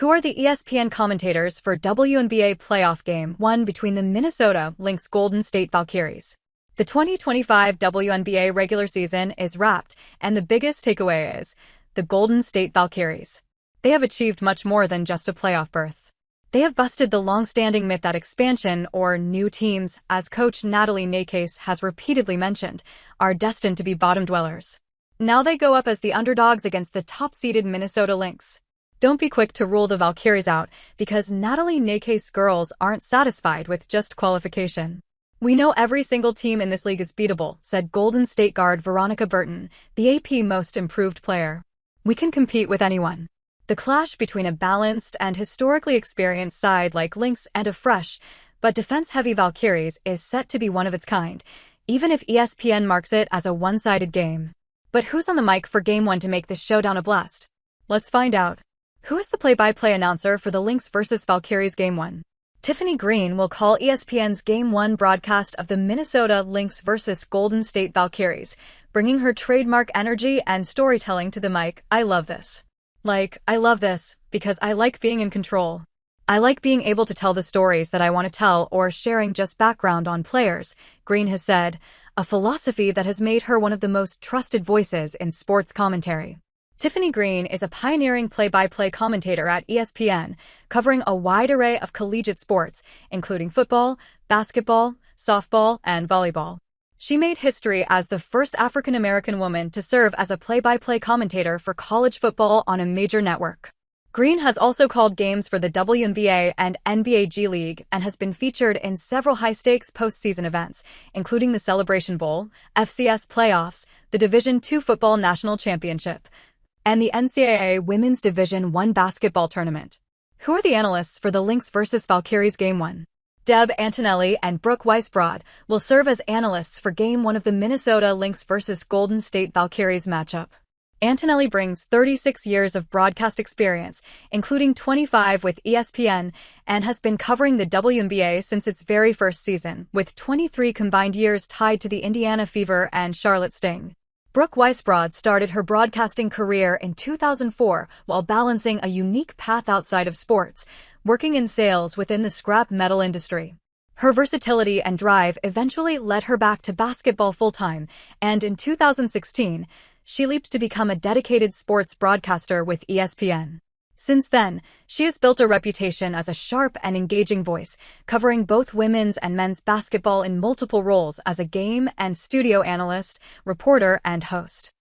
Who are the ESPN commentators for WNBA Playoff Game 1 between the Minnesota Lynx Golden State Valkyries? The 2025 WNBA regular season is wrapped, and the biggest takeaway is the Golden State Valkyries. They have achieved much more than just a playoff berth. They have busted the long-standing myth that expansion or new teams, as coach Natalie Nakase has repeatedly mentioned, are destined to be bottom dwellers. Now they go up as the underdogs against the top-seeded Minnesota Lynx. Don't be quick to rule the Valkyries out, because Natalie Nakase's girls aren't satisfied with just qualification. "We know every single team in this league is beatable," said Golden State guard Veronica Burton, the AP Most Improved Player. "We can compete with anyone." The clash between a balanced and historically experienced side like Lynx and a fresh, but defense-heavy Valkyries is set to be one of its kind, even if ESPN marks it as a one-sided game. But who's on the mic for Game 1 to make this showdown a blast? Let's find out. Who is the play-by-play announcer for the Lynx vs. Valkyries Game 1? Tiffany Green will call ESPN's Game 1 broadcast of the Minnesota Lynx vs. Golden State Valkyries, bringing her trademark energy and storytelling to the mic. "I love this. I love this, because I like being in control. I like being able to tell the stories that I want to tell or sharing just background on players," Green has said, a philosophy that has made her one of the most trusted voices in sports commentary. Tiffany Green is a pioneering play-by-play commentator at ESPN, covering a wide array of collegiate sports, including football, basketball, softball, and volleyball. She made history as the first African-American woman to serve as a play-by-play commentator for college football on a major network. Green has also called games for the WNBA and NBA G League and has been featured in several high-stakes postseason events, including the Celebration Bowl, FCS playoffs, the Division II Football National Championship, and the NCAA Women's Division I basketball tournament. Who are the analysts for the Lynx vs. Valkyries Game 1? Deb Antonelli and Brooke Weisbrod will serve as analysts for Game 1 of the Minnesota Lynx vs. Golden State Valkyries matchup. Antonelli brings 36 years of broadcast experience, including 25 with ESPN, and has been covering the WNBA since its very first season, with 23 combined years tied to the Indiana Fever and Charlotte Sting. Brooke Weisbrod started her broadcasting career in 2004 while balancing a unique path outside of sports, working in sales within the scrap metal industry. Her versatility and drive eventually led her back to basketball full-time, and in 2016, she leaped to become a dedicated sports broadcaster with ESPN. Since then, she has built a reputation as a sharp and engaging voice, covering both women's and men's basketball in multiple roles as a game and studio analyst, reporter, and host.